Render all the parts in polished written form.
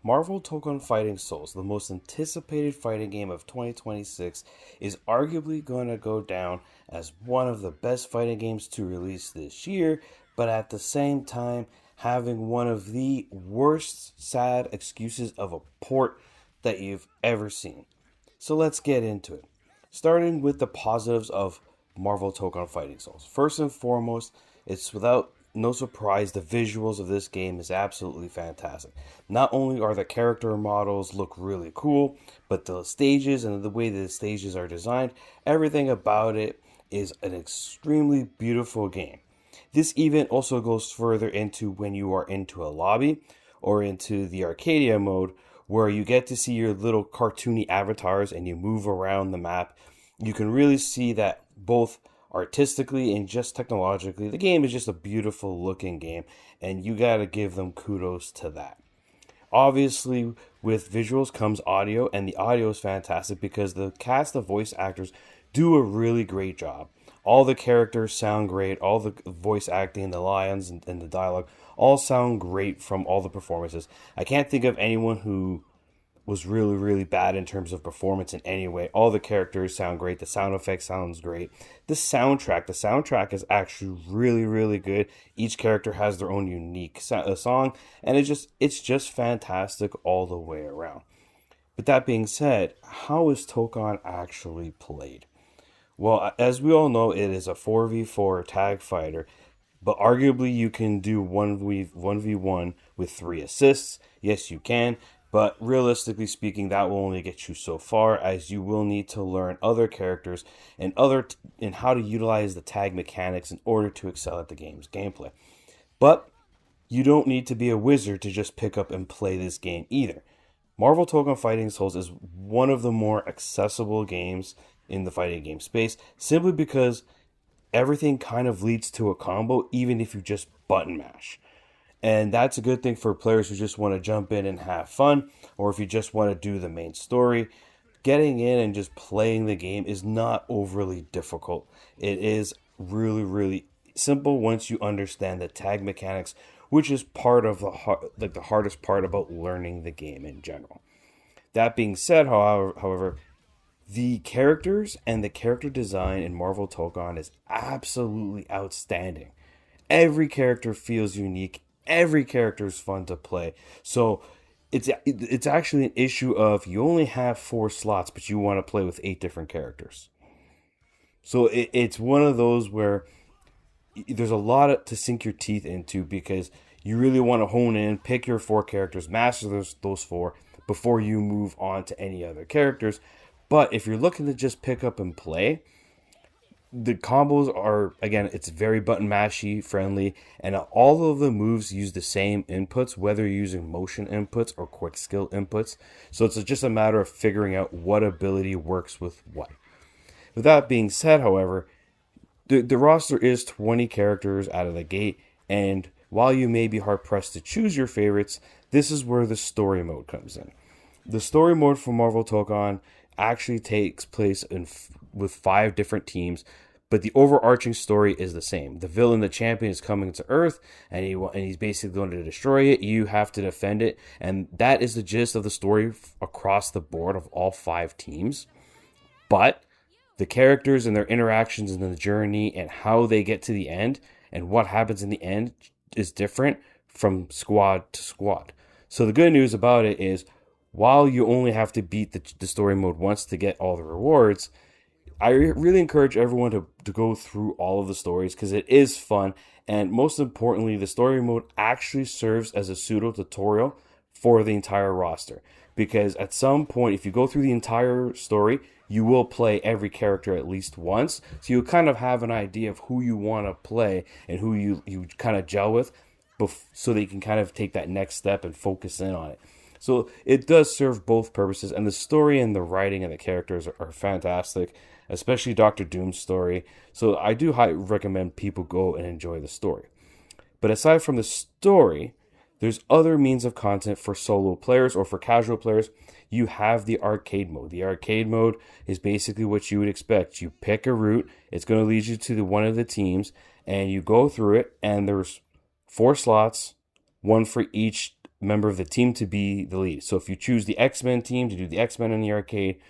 Marvel Tokon Fighting Souls, the most anticipated fighting game of 2026, is arguably going to go down as one of the best fighting games to release this year, but at the same time, having one of the worst sad excuses of a port that you've ever seen. So let's get into it. Starting with the positives of Marvel Tokon Fighting Souls. First and foremost, it's without no surprise, the visuals of this game is absolutely fantastic. Not only are the character models look really cool, but the stages and the way the stages are designed, everything about it is an extremely beautiful game. This even also goes further into when you are into a lobby or into the Arcadia mode, where you get to see your little cartoony avatars and you move around the map. You can really see that both artistically and just technologically, the game is just a beautiful looking game, and you gotta give them kudos to that. Obviously, with visuals comes audio, and the audio is fantastic because the cast of voice actors do a really great job. All the characters sound great, all the voice acting, the lines, and the dialogue all sound great from all the performances. I can't think of anyone who was really, really bad in terms of performance in any way. All the characters sound great. The sound effects sounds great. The soundtrack is actually really, really good. Each character has their own unique song, and it's just fantastic all the way around. But that being said, how is Tokon actually played? Well, as we all know, it is a 4v4 tag fighter, but arguably you can do 1v1 with 3 assists. Yes, you can. But realistically speaking, that will only get you so far, as you will need to learn other characters and how to utilize the tag mechanics in order to excel at the game's gameplay. But you don't need to be a wizard to just pick up and play this game either. Marvel Tokon Fighting Souls is one of the more accessible games in the fighting game space, simply because everything kind of leads to a combo, even if you just button mash. And that's a good thing for players who just want to jump in and have fun, or if you just want to do the main story. Getting in and just playing the game is not overly difficult. It is really, really simple once you understand the tag mechanics, which is part of the hardest part about learning the game in general. That being said, however, the characters and the character design in Marvel Tokon is absolutely outstanding. Every character feels unique. Every character is fun to play. So it's actually an issue of you only have 4 slots, but you want to play with 8 different characters. So it's one of those where there's a lot to sink your teeth into, because you really want to hone in, pick your 4 characters, master those 4 before you move on to any other characters. But if you're looking to just pick up and play, the combos are, again, it's very button mashy friendly, and all of the moves use the same inputs, whether you're using motion inputs or quick skill inputs. So it's just a matter of figuring out what ability works with what. With that being said, however, the roster is 20 characters out of the gate, and while you may be hard pressed to choose your favorites, this is where the story mode comes in. The story mode for Marvel Tokon actually takes place with 5 different teams, but the overarching story is the same. The villain, the champion, is coming to Earth, and he's basically going to destroy it. You have to defend it, and that is the gist of the story across the board of all 5 teams. But the characters and their interactions in the journey and how they get to the end and what happens in the end is different from squad to squad. So the good news about it is, while you only have to beat the story mode once to get all the rewards, I really encourage everyone to go through all of the stories, because it is fun. And most importantly, the story mode actually serves as a pseudo tutorial for the entire roster. Because at some point, if you go through the entire story, you will play every character at least once. So you kind of have an idea of who you want to play and who you kind of gel with, so that you can kind of take that next step and focus in on it. So it does serve both purposes, and the story and the writing and the characters are fantastic, especially Dr. Doom's story. So I do highly recommend people go and enjoy the story. But aside from the story, there's other means of content for solo players or for casual players. You have the arcade mode. The arcade mode is basically what you would expect. You pick a route, it's going to lead you to one of the teams, and you go through it, and there's 4 slots, one for each member of the team to be the lead. So if you choose the X-Men team to do the X-Men in the arcade,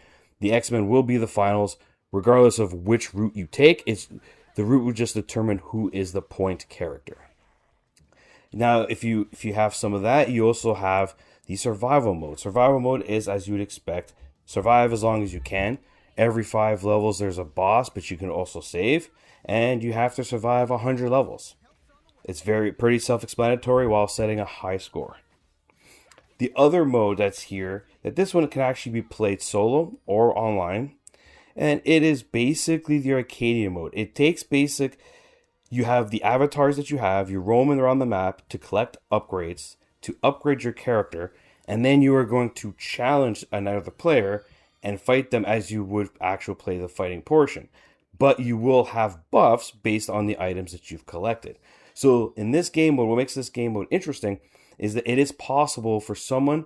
the X-Men will be the finals, regardless of which route you take. The route will just determine who is the point character. Now, if you have some of that, you also have the survival mode. Survival mode is, as you would expect, survive as long as you can. Every 5 levels there's a boss, but you can also save, and you have to survive 100 levels. It's pretty self-explanatory while setting a high score. The other mode that's here, that this one can actually be played solo or online, and it is basically the Arcadia mode. It takes you have the avatars that you have, you're roaming around the map to collect upgrades, to upgrade your character, and then you are going to challenge another player and fight them as you would actually play the fighting portion. But you will have buffs based on the items that you've collected. So in this game mode, what makes this game mode interesting is that it is possible for someone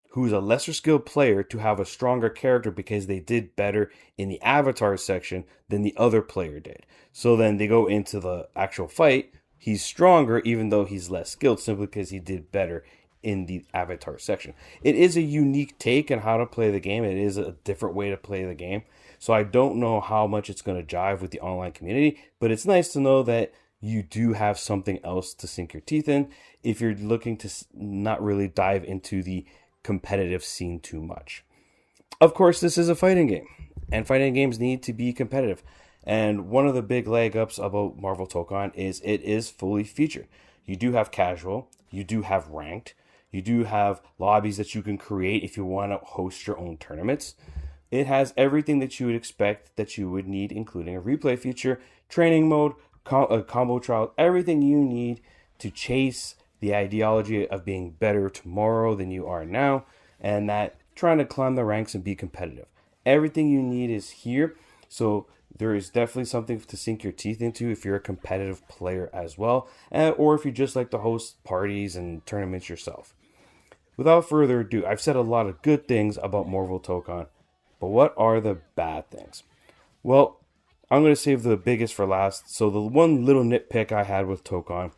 who's a lesser skilled player to have a stronger character because they did better in the avatar section than the other player did. So then they go into the actual fight, he's stronger even though he's less skilled simply because he did better in the avatar section. It is a unique take on how to play the game. It is a different way to play the game. So I don't know how much it's going to jive with the online community, but it's nice to know that you do have something else to sink your teeth in if you're looking to not really dive into the competitive scene too much. Of course, this is a fighting game, and fighting games need to be competitive. And one of the big leg ups about Marvel Tokon is it is fully featured. You do have casual, you do have ranked, you do have lobbies that you can create if you want to host your own tournaments. It has everything that you would expect that you would need, including a replay feature, training mode, combo trial, everything you need to chase the ideology of being better tomorrow than you are now, and that trying to climb the ranks and be competitive. Everything you need is here, so there is definitely something to sink your teeth into if you're a competitive player as well, or if you just like to host parties and tournaments yourself. Without further ado, I've said a lot of good things about Marvel Tokon, but what are the bad things? Well, I'm going to save the biggest for last. So the one little nitpick I had with Tokon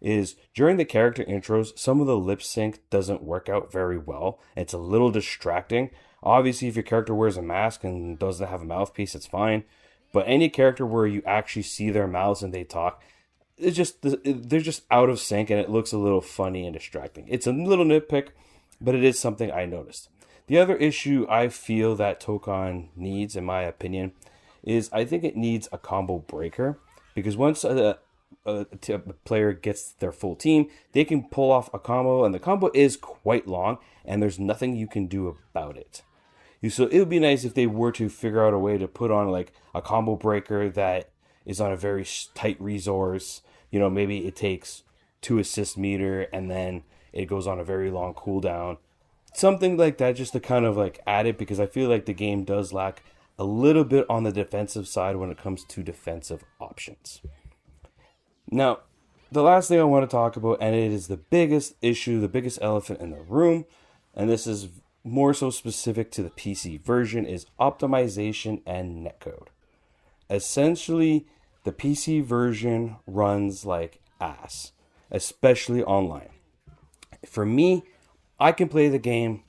is during the character intros, some of the lip sync doesn't work out very well. It's a little distracting. Obviously, if your character wears a mask and doesn't have a mouthpiece, it's fine. But any character where you actually see their mouths and they talk, they're just out of sync and it looks a little funny and distracting. It's a little nitpick, but it is something I noticed. The other issue I feel that Tokon needs, in my opinion, is I think it needs a combo breaker, because once a player gets their full team, they can pull off a combo, and the combo is quite long, and there's nothing you can do about it. So it would be nice if they were to figure out a way to put on like a combo breaker that is on a very tight resource. You know, maybe it takes 2 assist meter, and then it goes on a very long cooldown. Something like that, just to kind of like add it, because I feel like the game does lack a little bit on the defensive side when it comes to defensive options. Now, the last thing I want to talk about, and it is the biggest issue, the biggest elephant in the room, and this is more so specific to the PC version, is optimization and netcode. Essentially, the PC version runs like ass, especially online. For me, I can play the game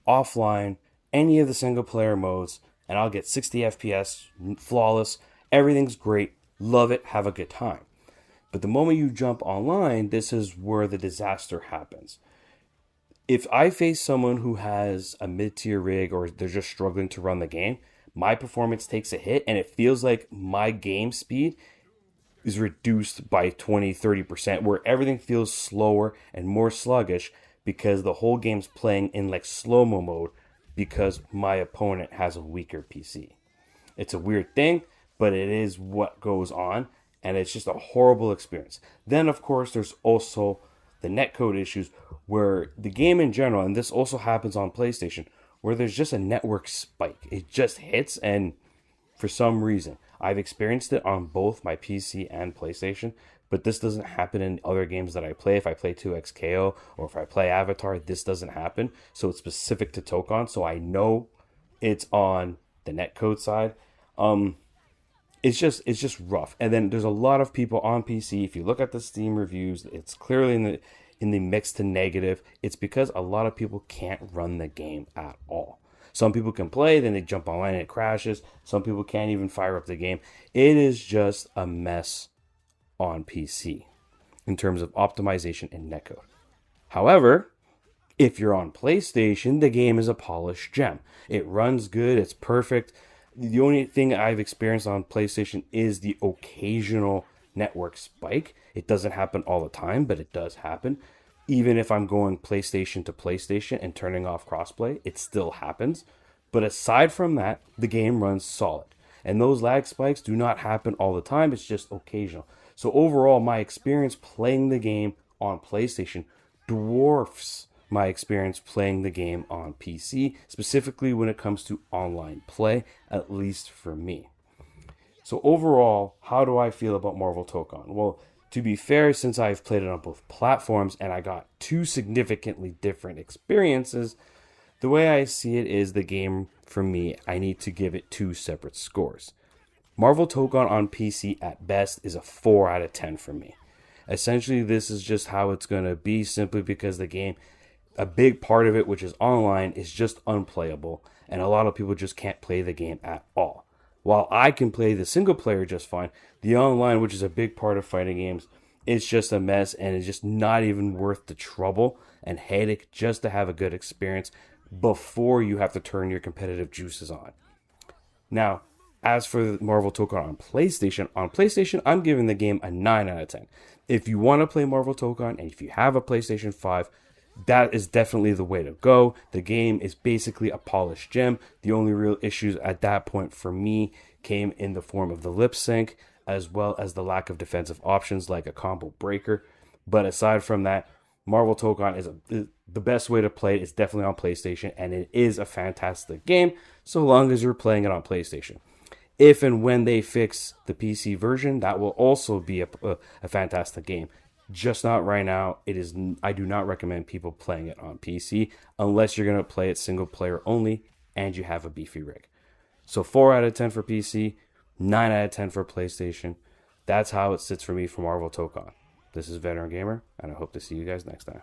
offline, any of the single player modes, and I'll get 60 FPS, flawless, everything's great, love it, have a good time. But the moment you jump online, this is where the disaster happens. If I face someone who has a mid-tier rig or they're just struggling to run the game, my performance takes a hit and it feels like my game speed is reduced by 20-30%, where everything feels slower and more sluggish because the whole game's playing in like slow-mo mode because my opponent has a weaker PC. It's a weird thing, but it is what goes on, and it's just a horrible experience. Then, of course, there's also the netcode issues where the game in general, and this also happens on PlayStation, where there's just a network spike. It just hits, and for some reason, I've experienced it on both my PC and PlayStation, but this doesn't happen in other games that I play. If I play 2XKO or if I play Avatar, this doesn't happen. So it's specific to Tokon, so I know it's on the netcode side. It's just rough. And then there's a lot of people on PC. If you look at the Steam reviews, it's clearly in the mixed to negative, it's because a lot of people can't run the game at all. Some people can play, then they jump online and it crashes. Some people can't even fire up the game. It is just a mess on PC in terms of optimization and netcode. However, if you're on PlayStation, the game is a polished gem. It runs good, it's perfect. The only thing I've experienced on PlayStation is the occasional network spike. It doesn't happen all the time, but it does happen. Even if I'm going PlayStation to PlayStation and turning off crossplay, it still happens. But aside from that, the game runs solid. And those lag spikes do not happen all the time, it's just occasional. So overall, my experience playing the game on PlayStation dwarfs my experience playing the game on PC, specifically when it comes to online play, at least for me. So overall, how do I feel about Marvel Tokon? Well, to be fair, since I've played it on both platforms and I got two significantly different experiences, the way I see it is the game, for me, I need to give it two separate scores. Marvel Tokon on PC at best is a 4 out of 10 for me. Essentially, this is just how it's going to be, simply because the game, a big part of it, which is online, is just unplayable, and a lot of people just can't play the game at all. While I can play the single player just fine, the online, which is a big part of fighting games, it's just a mess, and it's just not even worth the trouble and headache just to have a good experience before you have to turn your competitive juices on. Now, as for Marvel Tokon on PlayStation, I'm giving the game a 9 out of 10. If you want to play Marvel Tokon, and if you have a PlayStation 5, that is definitely the way to go. The game is basically a polished gem. The only real issues at that point for me came in the form of the lip sync, as well as the lack of defensive options like a combo breaker. But aside from that, Marvel Tokon is the best way to play it. It's definitely on PlayStation, and it is a fantastic game so long as you're playing it on PlayStation. If and when they fix the PC version, that will also be a fantastic game. Just not right now. I do not recommend people playing it on PC unless you're going to play it single player only and you have a beefy rig. So 4 out of 10 for PC, 9 out of 10 for PlayStation. That's how it sits for me for Marvel Tokon. This is Veteran Gamer, and I hope to see you guys next time.